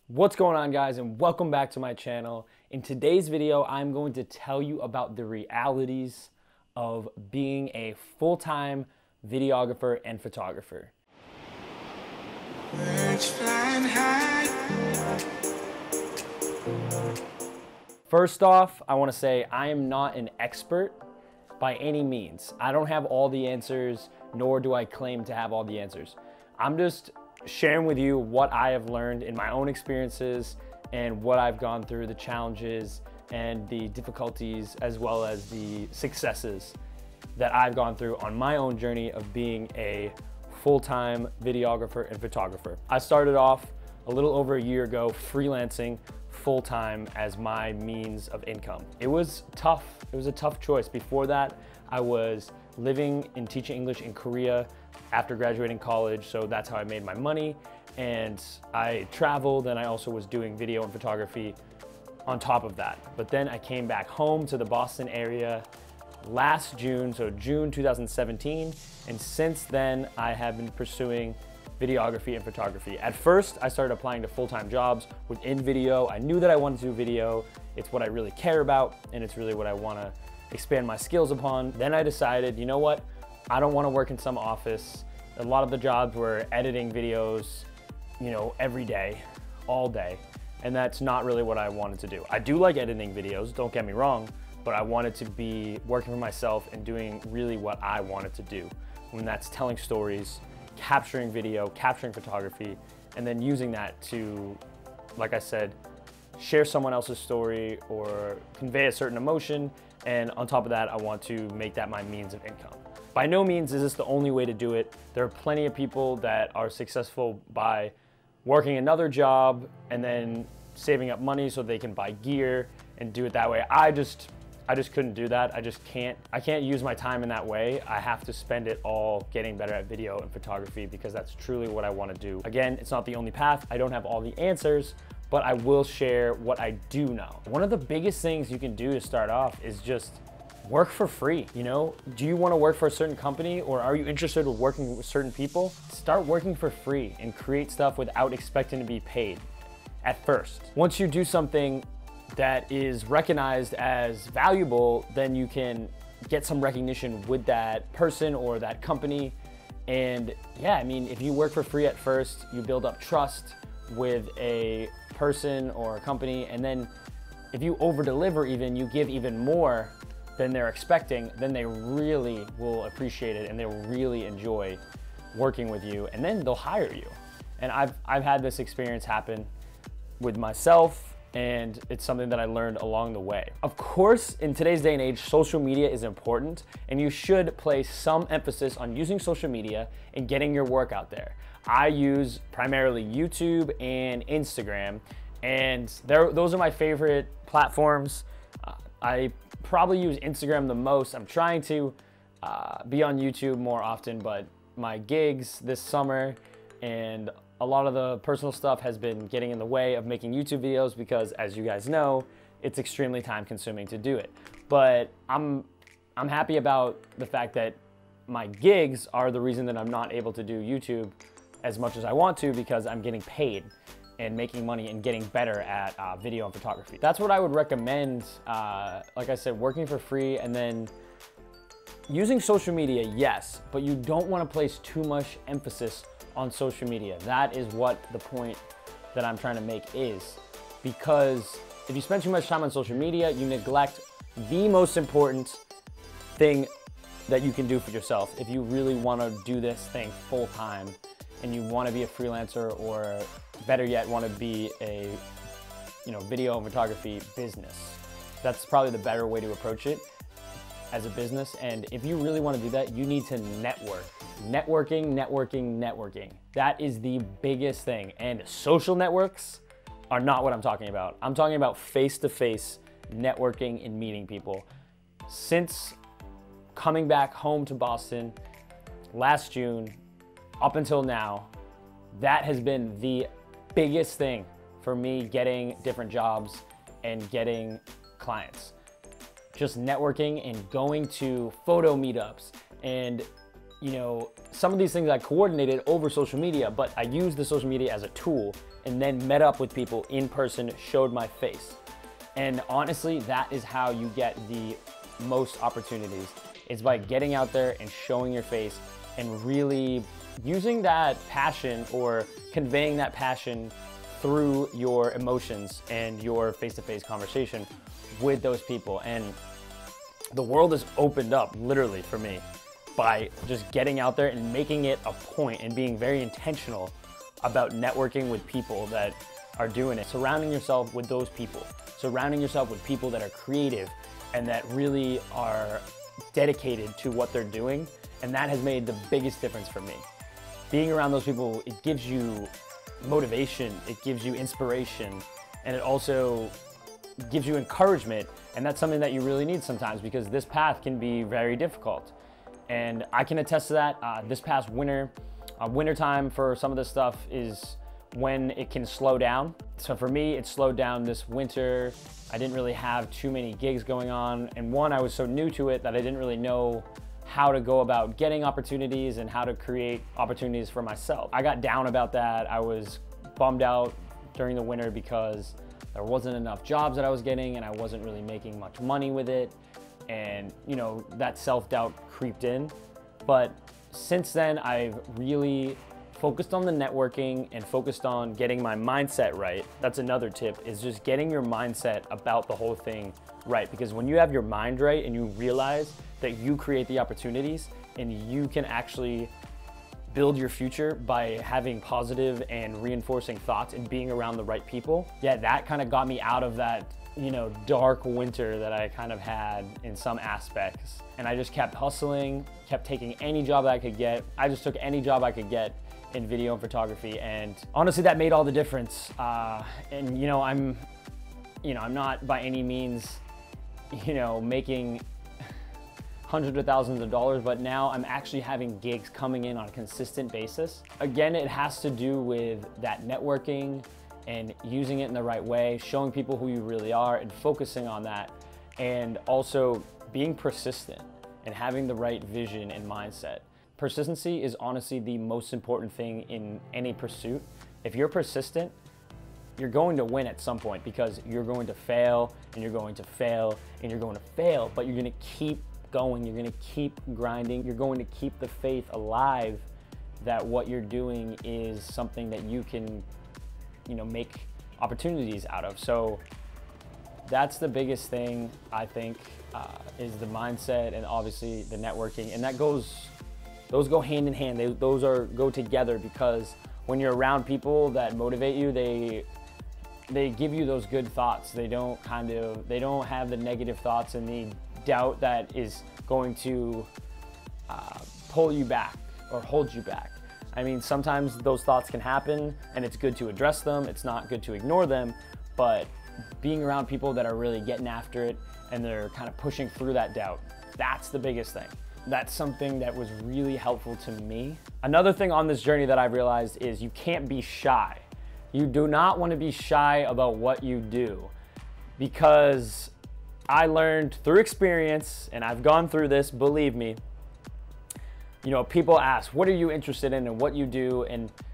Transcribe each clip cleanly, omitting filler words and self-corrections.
What's going on, guys, and welcome back to my channel. In today's video, I'm going to tell you about the realities of being a full-time videographer and photographer. First off, I want to say I am not an expert by any means. I don't have all the answers, nor do I claim to have all the answers. I'm just sharing with you what I have learned in my own experiences and what I've gone through, the challenges and the difficulties, as well as the successes that I've gone through on my own journey of being a full-time videographer and photographer. I started off a little over a year ago freelancing full-time as my means of income. It was tough. It was a tough choice. Before that, I was living and teaching English in Korea after graduating college, so that's how I made my money. And I traveled, and I also was doing video and photography on top of that. But then I came back home to the Boston area last June, so June 2017, and since then I have been pursuing videography and photography. At first, I started applying to full-time jobs within video. I knew that I wanted to do video. It's what I really care about, and it's really what I want to expand my skills upon. Then I decided, you know what? I don't want to work in some office. A lot of the jobs were editing videos, every day, all day. And that's not really what I wanted to do. I do like editing videos, don't get me wrong, but I wanted to be working for myself and doing really what I wanted to do. And that's telling stories, capturing video, capturing photography, and then using that to, like I said, share someone else's story or convey a certain emotion. And on top of that, I want to make that my means of income. By no means is this the only way to do it. There are plenty of people that are successful by working another job and then saving up money so they can buy gear and do it that way. I just couldn't do that. I can't use my time in that way. I have to spend it all getting better at video and photography because that's truly what I want to do. Again, it's not the only path. I don't have all the answers, but I will share what I do know. One of the biggest things you can do to start off is just work for free. Do you want to work for a certain company, or are you interested in working with certain people? Start working for free and create stuff without expecting to be paid at first. Once you do something that is recognized as valuable, then you can get some recognition with that person or that company. And yeah, if you work for free at first, you build up trust with a person or a company, and then if you over deliver, you give even more than they're expecting, then they really will appreciate it and they'll really enjoy working with you, and then they'll hire you. And I've had this experience happen with myself, and it's something that I learned along the way. Of course, in today's day and age, social media is important, and you should place some emphasis on using social media and getting your work out there. I use primarily YouTube and Instagram, and those are my favorite platforms. I probably use Instagram the most. I'm trying to be on YouTube more often, but my gigs this summer and a lot of the personal stuff has been getting in the way of making YouTube videos because, as you guys know, it's extremely time consuming to do it. But I'm happy about the fact that my gigs are the reason that I'm not able to do YouTube as much as I want to, because I'm getting paid and making money and getting better at video and photography. That's what I would recommend. Like I said, working for free, and then using social media, yes, but you don't want to place too much emphasis on social media. That is what the point that I'm trying to make is, because if you spend too much time on social media, you neglect the most important thing that you can do for yourself if you really want to do this thing full time and you want to be a freelancer, or better yet, want to be a video and photography business. That's probably the better way to approach it as a business. And if you really want to do that, you need to network. Networking. That is the biggest thing. And social networks are not what I'm talking about. I'm talking about face-to-face networking and meeting people. Since coming back home to Boston last June, up until now, that has been the biggest thing for me getting different jobs and getting clients. Just networking and going to photo meetups and some of these things I coordinated over social media, but I used the social media as a tool and then met up with people in person, showed my face. And honestly, that is how you get the most opportunities. It's by getting out there and showing your face and really using that passion or conveying that passion through your emotions and your face-to-face conversation with those people. And the world has opened up literally for me by just getting out there and making it a point and being very intentional about networking with people that are doing it. Surrounding yourself with those people. Surrounding yourself with people that are creative and that really are dedicated to what they're doing. And that has made the biggest difference for me. Being around those people, it gives you motivation, it gives you inspiration, and it also gives you encouragement. And that's something that you really need sometimes, because this path can be very difficult. And I can attest to that. This past winter time for some of this stuff is when it can slow down. So for me, it slowed down this winter. I didn't really have too many gigs going on. And one, I was so new to it that I didn't really know how to go about getting opportunities and how to create opportunities for myself. I got down about that. I was bummed out during the winter because there wasn't enough jobs that I was getting and I wasn't really making much money with it. And that self-doubt creeped in. But since then, I've really focused on the networking and focused on getting my mindset right. That's another tip, is just getting your mindset about the whole thing right. Because when you have your mind right and you realize that you create the opportunities and you can actually build your future by having positive and reinforcing thoughts and being around the right people, yeah, that kind of got me out of that dark winter that I kind of had in some aspects. And I just kept hustling, kept taking any job that I could get. I just took any job I could get in video and photography, and honestly that made all the difference. And I'm not by any means making hundreds of thousands of dollars, but now I'm actually having gigs coming in on a consistent basis. Again, it has to do with that networking and using it in the right way, showing people who you really are and focusing on that, and also being persistent and having the right vision and mindset. Persistency is honestly the most important thing in any pursuit. If you're persistent, you're going to win at some point, because you're going to fail and you're going to fail and you're going to fail, but you're going to keep going, you're going to keep grinding, you're going to keep the faith alive that what you're doing is something that you can make opportunities out of. So that's the biggest thing, I think, is the mindset and obviously the networking. And those go hand in hand. Those go together, because when you're around people that motivate you, they give you those good thoughts. They don't have the negative thoughts and the doubt that is going to pull you back or hold you back. I mean, sometimes those thoughts can happen and it's good to address them. It's not good to ignore them, but being around people that are really getting after it and they're kind of pushing through that doubt, that's the biggest thing. That's something that was really helpful to me. Another thing on this journey that I've realized is you can't be shy. You do not want to be shy about what you do, because I learned through experience, and I've gone through this, believe me, people ask, what are you interested in and what you do,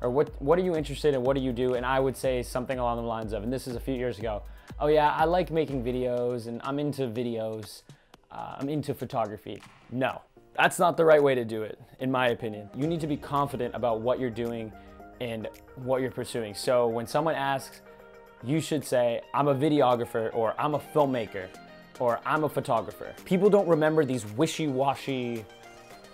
or what are you interested in, what do you do? And I would say something along the lines of, and this is a few years ago, oh yeah, I like making videos and I'm into videos, I'm into photography. No, that's not the right way to do it, in my opinion. You need to be confident about what you're doing and what you're pursuing. So when someone asks, you should say, I'm a videographer, or I'm a filmmaker, or I'm a photographer. People don't remember these wishy-washy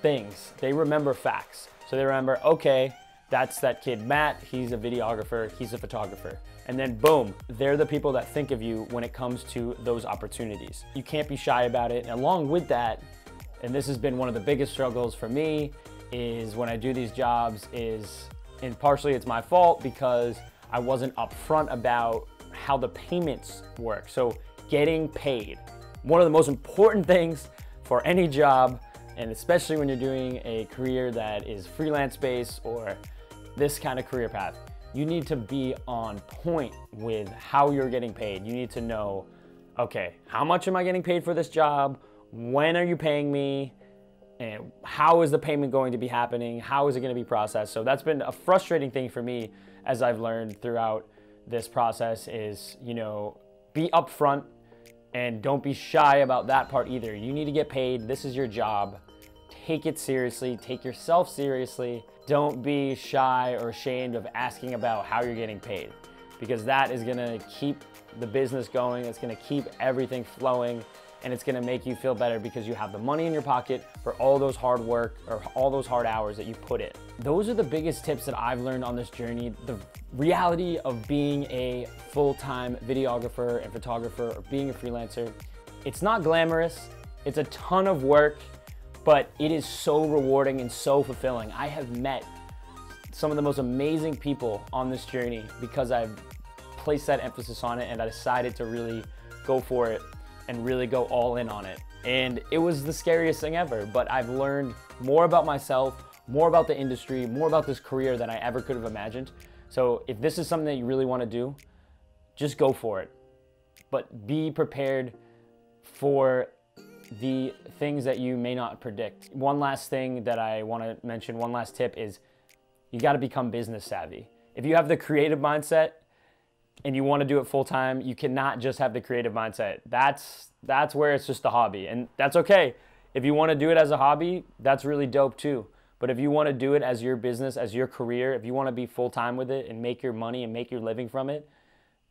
things. They remember facts. So they remember, okay, that's that kid Matt, he's a videographer, he's a photographer. And then boom, they're the people that think of you when it comes to those opportunities. You can't be shy about it. And along with that, and this has been one of the biggest struggles for me, is when I do these jobs and partially it's my fault because I wasn't upfront about how the payments work. So getting paid, one of the most important things for any job, and especially when you're doing a career that is freelance based or this kind of career path, you need to be on point with how you're getting paid. You need to know, okay, how much am I getting paid for this job? When are you paying me? And how is the payment going to be happening? How is it going to be processed? So that's been a frustrating thing for me as I've learned throughout this process is, you know, be upfront and don't be shy about that part either. You need to get paid. This is your job. Take it seriously. Take yourself seriously. Don't be shy or ashamed of asking about how you're getting paid, because that is going to keep the business going. It's going to keep everything flowing, and it's gonna make you feel better because you have the money in your pocket for all those hard work or all those hard hours that you put in. Those are the biggest tips that I've learned on this journey. The reality of being a full-time videographer and photographer or being a freelancer, it's not glamorous, it's a ton of work, but it is so rewarding and so fulfilling. I have met some of the most amazing people on this journey because I've placed that emphasis on it and I decided to really go for it and really go all in on it. And it was the scariest thing ever, but I've learned more about myself, more about the industry, more about this career than I ever could have imagined. So if this is something that you really want to do, just go for it. But be prepared for the things that you may not predict. One last thing that I want to mention, one last tip is you got to become business savvy. If you have the creative mindset and you want to do it full time, you cannot just have the creative mindset. That's where it's just a hobby, and that's okay. If you want to do it as a hobby, that's really dope too. But if you want to do it as your business, as your career, if you want to be full time with it and make your money and make your living from it,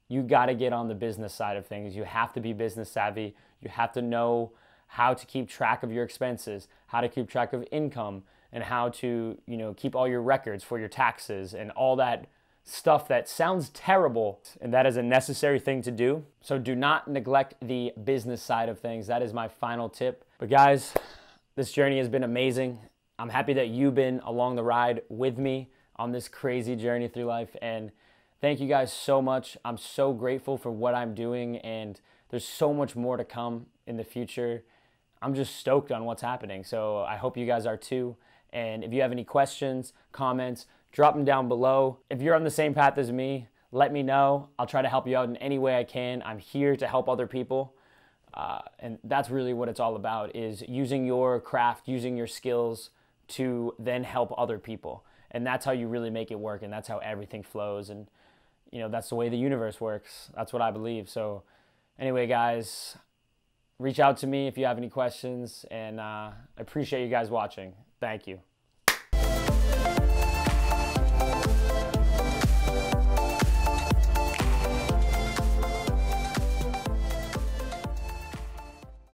you got to get on the business side of things. You have to be business savvy. You have to know how to keep track of your expenses, how to keep track of income, and how to, you know, keep all your records for your taxes and all that stuff that sounds terrible, and that is a necessary thing to do. So do not neglect the business side of things. That is my final tip. But guys, this journey has been amazing. I'm happy that you've been along the ride with me on this crazy journey through life, and thank you guys so much. I'm so grateful for what I'm doing, and there's so much more to come in the future. I'm just stoked on what's happening, so I hope you guys are too. And if you have any questions, comments, drop them down below. If you're on the same path as me, let me know. I'll try to help you out in any way I can. I'm here to help other people. And that's really what it's all about, is using your craft, using your skills to then help other people. And that's how you really make it work, and that's how everything flows. And you know, that's the way the universe works. That's what I believe. So anyway, guys, reach out to me if you have any questions, and I appreciate you guys watching. Thank you.